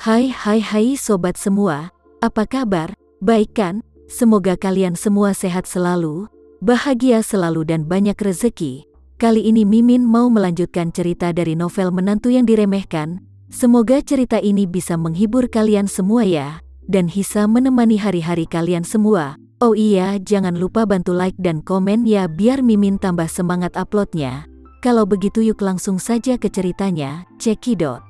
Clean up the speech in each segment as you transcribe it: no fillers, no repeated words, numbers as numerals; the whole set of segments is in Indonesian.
Hai sobat semua, apa kabar? Baik kan? Semoga kalian semua sehat selalu, bahagia selalu dan banyak rezeki. Kali ini Mimin mau melanjutkan cerita dari novel Menantu yang Diremehkan. Semoga cerita ini bisa menghibur kalian semua ya, dan bisa menemani hari-hari kalian semua. Oh iya, jangan lupa bantu like dan komen ya biar Mimin tambah semangat uploadnya. Kalau begitu yuk langsung saja ke ceritanya, cekidot.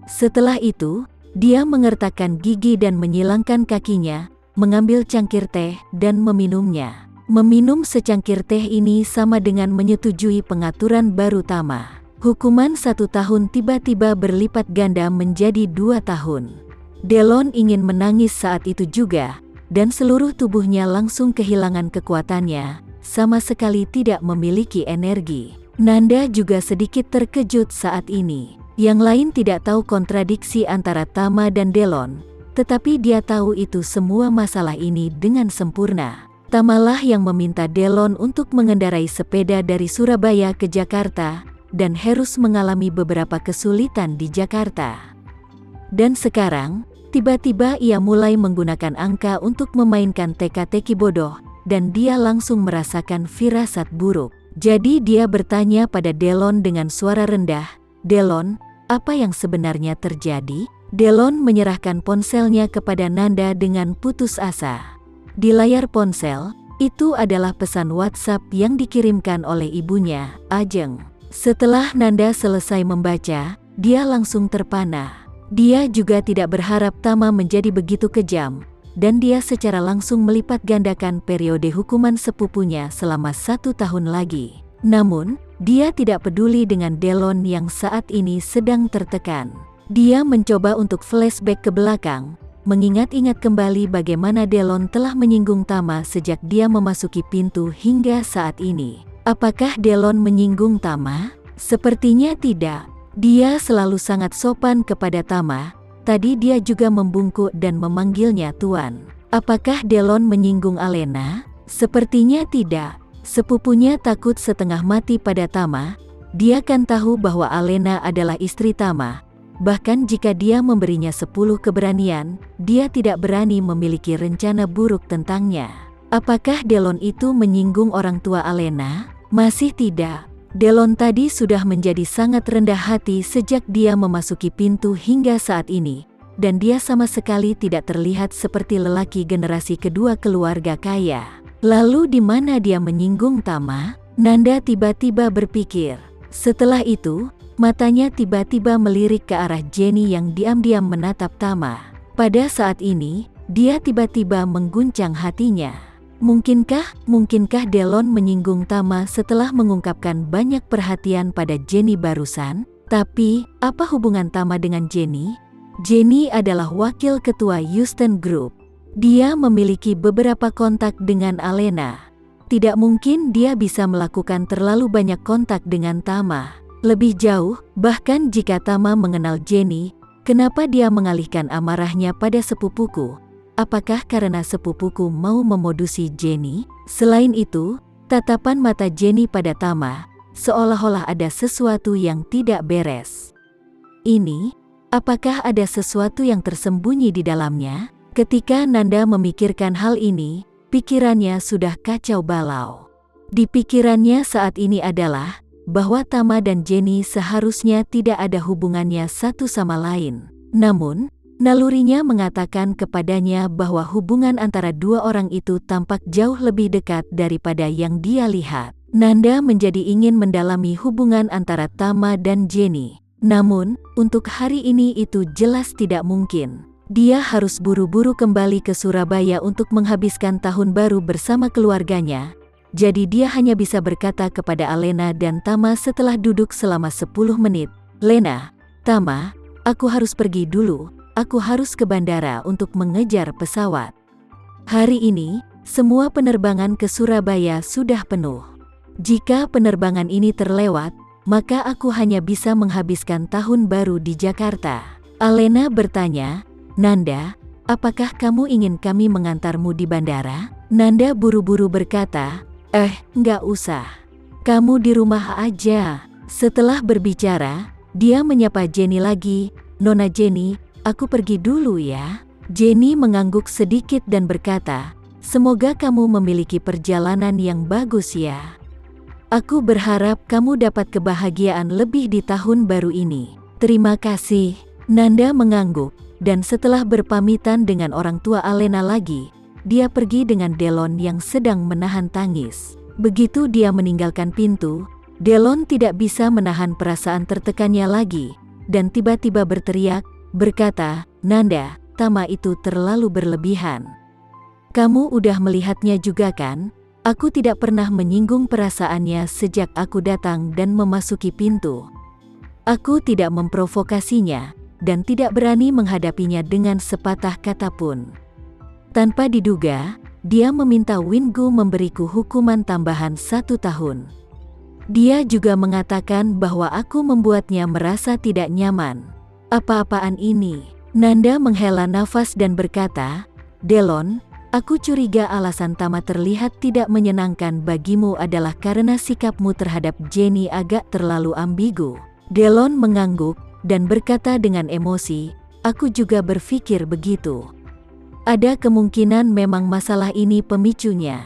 Setelah itu, dia mengertakkan gigi dan menyilangkan kakinya, mengambil cangkir teh dan meminumnya. Meminum secangkir teh ini sama dengan menyetujui pengaturan baru Tama. Hukuman 1 tahun tiba-tiba berlipat ganda menjadi 2 tahun. Delon ingin menangis saat itu juga, dan seluruh tubuhnya langsung kehilangan kekuatannya, sama sekali tidak memiliki energi. Nanda juga sedikit terkejut saat ini. Yang lain tidak tahu kontradiksi antara Tama dan Delon, tetapi dia tahu itu semua masalah ini dengan sempurna. Tamalah yang meminta Delon untuk mengendarai sepeda dari Surabaya ke Jakarta, dan harus mengalami beberapa kesulitan di Jakarta. Dan sekarang, tiba-tiba ia mulai menggunakan angka untuk memainkan teka-teki bodoh, dan dia langsung merasakan firasat buruk. Jadi dia bertanya pada Delon dengan suara rendah, "Delon, apa yang sebenarnya terjadi?" Delon menyerahkan ponselnya kepada Nanda dengan putus asa. Di layar ponsel, itu adalah pesan WhatsApp yang dikirimkan oleh ibunya, Ajeng. Setelah Nanda selesai membaca, dia langsung terpana. Dia juga tidak berharap Tama menjadi begitu kejam, dan dia secara langsung melipat gandakan periode hukuman sepupunya selama 1 tahun lagi. Namun, dia tidak peduli dengan Delon yang saat ini sedang tertekan. Dia mencoba untuk flashback ke belakang, mengingat-ingat kembali bagaimana Delon telah menyinggung Tama sejak dia memasuki pintu hingga saat ini. Apakah Delon menyinggung Tama? Sepertinya tidak. Dia selalu sangat sopan kepada Tama. Tadi dia juga membungkuk dan memanggilnya Tuan. Apakah Delon menyinggung Alena? Sepertinya tidak. Sepupunya takut setengah mati pada Tama. Dia kan tahu bahwa Alena adalah istri Tama. Bahkan jika dia memberinya 10 keberanian, dia tidak berani memiliki rencana buruk tentangnya. Apakah Delon itu menyinggung orang tua Alena? Masih tidak. Delon tadi sudah menjadi sangat rendah hati sejak dia memasuki pintu hingga saat ini. Dan dia sama sekali tidak terlihat seperti lelaki generasi kedua keluarga kaya. Lalu di mana dia menyinggung Tama? Nanda tiba-tiba berpikir. Setelah itu, matanya tiba-tiba melirik ke arah Jenny yang diam-diam menatap Tama. Pada saat ini, dia tiba-tiba mengguncang hatinya. Mungkinkah Delon menyinggung Tama setelah mengungkapkan banyak perhatian pada Jenny barusan? Tapi, apa hubungan Tama dengan Jenny? Jenny adalah wakil ketua Houston Group. Dia memiliki beberapa kontak dengan Alena. Tidak mungkin dia bisa melakukan terlalu banyak kontak dengan Tama. Lebih jauh, bahkan jika Tama mengenal Jenny, kenapa dia mengalihkan amarahnya pada sepupuku? Apakah karena sepupuku mau memodusi Jenny? Selain itu, tatapan mata Jenny pada Tama, seolah-olah ada sesuatu yang tidak beres. Apakah ada sesuatu yang tersembunyi di dalamnya? Ketika Nanda memikirkan hal ini, pikirannya sudah kacau balau. Di pikirannya saat ini adalah bahwa Tama dan Jenny seharusnya tidak ada hubungannya satu sama lain. Namun, nalurinya mengatakan kepadanya bahwa hubungan antara dua orang itu tampak jauh lebih dekat daripada yang dia lihat. Nanda menjadi ingin mendalami hubungan antara Tama dan Jenny. Namun, untuk hari ini itu jelas tidak mungkin. Dia harus buru-buru kembali ke Surabaya untuk menghabiskan tahun baru bersama keluarganya. Jadi dia hanya bisa berkata kepada Alena dan Tama setelah duduk selama 10 menit. "Lena, Tama, aku harus pergi dulu. Aku harus ke bandara untuk mengejar pesawat. Hari ini, semua penerbangan ke Surabaya sudah penuh. Jika penerbangan ini terlewat, maka aku hanya bisa menghabiskan tahun baru di Jakarta." Alena bertanya, "Nanda, apakah kamu ingin kami mengantarmu di bandara?" Nanda buru-buru berkata, "Nggak usah. Kamu di rumah aja." Setelah berbicara, dia menyapa Jenny lagi, "Nona Jenny, aku pergi dulu ya." Jenny mengangguk sedikit dan berkata, "Semoga kamu memiliki perjalanan yang bagus ya. Aku berharap kamu dapat kebahagiaan lebih di tahun baru ini." "Terima kasih." Nanda mengangguk, dan setelah berpamitan dengan orang tua Alena lagi, dia pergi dengan Delon yang sedang menahan tangis. Begitu dia meninggalkan pintu, Delon tidak bisa menahan perasaan tertekannya lagi, dan tiba-tiba berteriak, berkata, "Nanda, Tama itu terlalu berlebihan. Kamu udah melihatnya juga kan? Aku tidak pernah menyinggung perasaannya sejak aku datang dan memasuki pintu. Aku tidak memprovokasinya, dan tidak berani menghadapinya dengan sepatah kata pun." Tanpa diduga, dia meminta Wingu memberiku hukuman tambahan 1 tahun. Dia juga mengatakan bahwa aku membuatnya merasa tidak nyaman. "Apa-apaan ini?" Nanda menghela nafas dan berkata, "Delon, aku curiga alasan Tama terlihat tidak menyenangkan bagimu adalah karena sikapmu terhadap Jenny agak terlalu ambigu." Delon mengangguk dan berkata dengan emosi, "Aku juga berpikir begitu. Ada kemungkinan memang masalah ini pemicunya.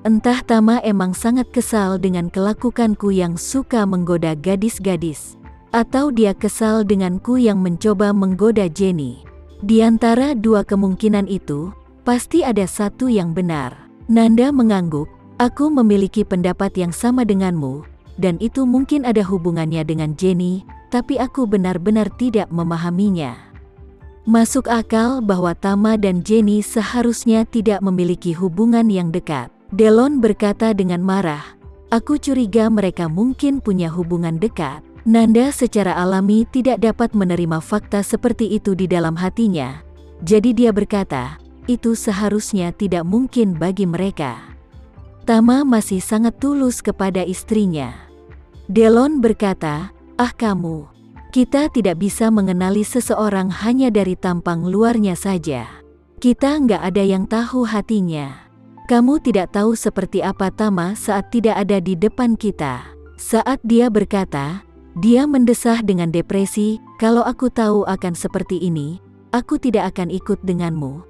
Entah Tama emang sangat kesal dengan kelakuanku yang suka menggoda gadis-gadis, atau dia kesal denganku yang mencoba menggoda Jenny. Di antara dua kemungkinan itu, pasti ada satu yang benar." Nanda mengangguk, "Aku memiliki pendapat yang sama denganmu, dan itu mungkin ada hubungannya dengan Jenny, tapi aku benar-benar tidak memahaminya. Masuk akal bahwa Tama dan Jenny seharusnya tidak memiliki hubungan yang dekat." Delon berkata dengan marah, "Aku curiga mereka mungkin punya hubungan dekat." Nanda secara alami tidak dapat menerima fakta seperti itu di dalam hatinya. Jadi dia berkata, "Itu seharusnya tidak mungkin bagi mereka. Tama masih sangat tulus kepada istrinya." Delon berkata, Kamu, kita tidak bisa mengenali seseorang hanya dari tampang luarnya saja. Kita nggak ada yang tahu hatinya. Kamu tidak tahu seperti apa Tama saat tidak ada di depan kita." Saat dia berkata, dia mendesah dengan depresi, "Kalau aku tahu akan seperti ini, aku tidak akan ikut denganmu.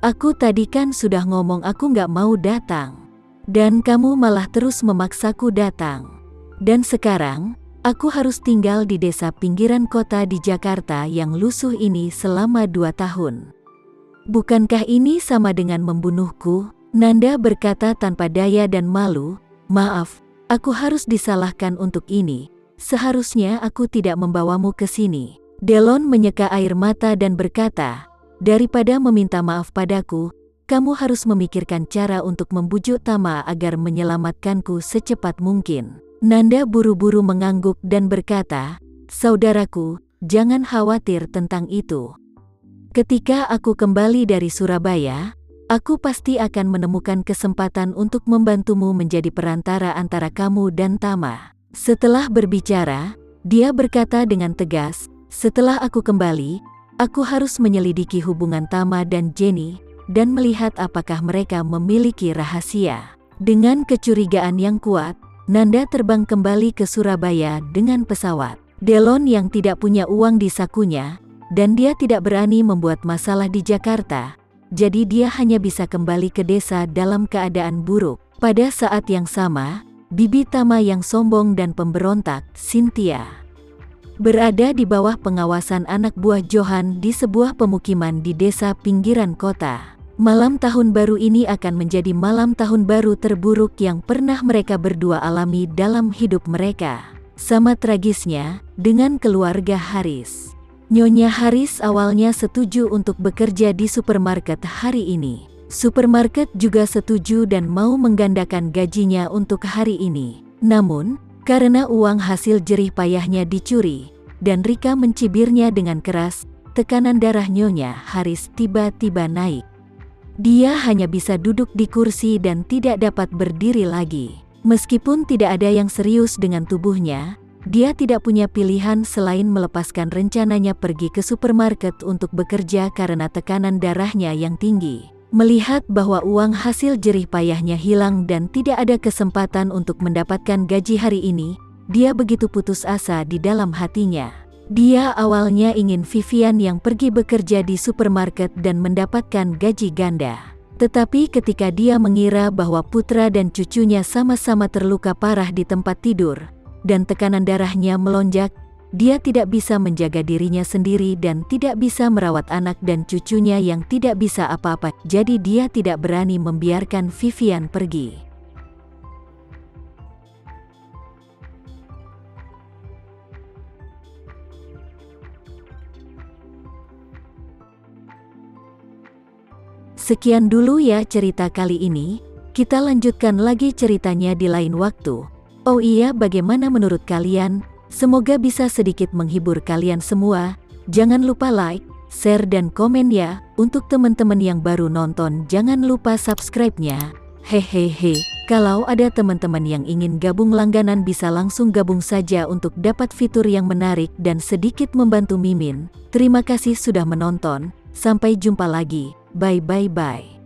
Aku tadi kan sudah ngomong aku nggak mau datang. Dan kamu malah terus memaksaku datang. Dan sekarang, aku harus tinggal di desa pinggiran kota di Jakarta yang lusuh ini selama 2 tahun. Bukankah ini sama dengan membunuhku?" Nanda berkata tanpa daya dan malu, "Maaf, aku harus disalahkan untuk ini. Seharusnya aku tidak membawamu ke sini." Delon menyeka air mata dan berkata, "Daripada meminta maaf padaku, kamu harus memikirkan cara untuk membujuk Tama agar menyelamatkanku secepat mungkin." Nanda buru-buru mengangguk dan berkata, "Saudaraku, jangan khawatir tentang itu. Ketika aku kembali dari Surabaya, aku pasti akan menemukan kesempatan untuk membantumu menjadi perantara antara kamu dan Tama." Setelah berbicara, dia berkata dengan tegas, "Setelah aku kembali, aku harus menyelidiki hubungan Tama dan Jenny, dan melihat apakah mereka memiliki rahasia." Dengan kecurigaan yang kuat, Nanda terbang kembali ke Surabaya dengan pesawat. Delon yang tidak punya uang di sakunya, dan dia tidak berani membuat masalah di Jakarta, jadi dia hanya bisa kembali ke desa dalam keadaan buruk. Pada saat yang sama, bibi Tama yang sombong dan pemberontak, Cynthia, berada di bawah pengawasan anak buah Johan di sebuah pemukiman di desa pinggiran kota. Malam tahun baru ini akan menjadi malam tahun baru terburuk yang pernah mereka berdua alami dalam hidup mereka. Sama tragisnya, dengan keluarga Haris. Nyonya Haris awalnya setuju untuk bekerja di supermarket hari ini. Supermarket juga setuju dan mau menggandakan gajinya untuk hari ini. Namun, karena uang hasil jerih payahnya dicuri, dan Rika mencibirnya dengan keras, tekanan darah Nyonya Haris tiba-tiba naik. Dia hanya bisa duduk di kursi dan tidak dapat berdiri lagi. Meskipun tidak ada yang serius dengan tubuhnya, Dia tidak punya pilihan selain melepaskan rencananya pergi ke supermarket untuk bekerja karena tekanan darahnya yang tinggi. Melihat bahwa uang hasil jerih payahnya hilang dan tidak ada kesempatan untuk mendapatkan gaji hari ini, dia begitu putus asa di dalam hatinya. Dia awalnya ingin Vivian yang pergi bekerja di supermarket dan mendapatkan gaji ganda. Tetapi ketika dia mengira bahwa putra dan cucunya sama-sama terluka parah di tempat tidur, dan tekanan darahnya melonjak, dia tidak bisa menjaga dirinya sendiri dan tidak bisa merawat anak dan cucunya yang tidak bisa apa-apa, jadi dia tidak berani membiarkan Vivian pergi. Sekian dulu ya cerita kali ini, kita lanjutkan lagi ceritanya di lain waktu. Oh iya, bagaimana menurut kalian? Semoga bisa sedikit menghibur kalian semua. Jangan lupa like, share dan komen ya. Untuk teman-teman yang baru nonton, jangan lupa subscribe-nya. Hehehe. Kalau ada teman-teman yang ingin gabung langganan bisa langsung gabung saja untuk dapat fitur yang menarik dan sedikit membantu Mimin. Terima kasih sudah menonton. Sampai jumpa lagi. Bye bye bye.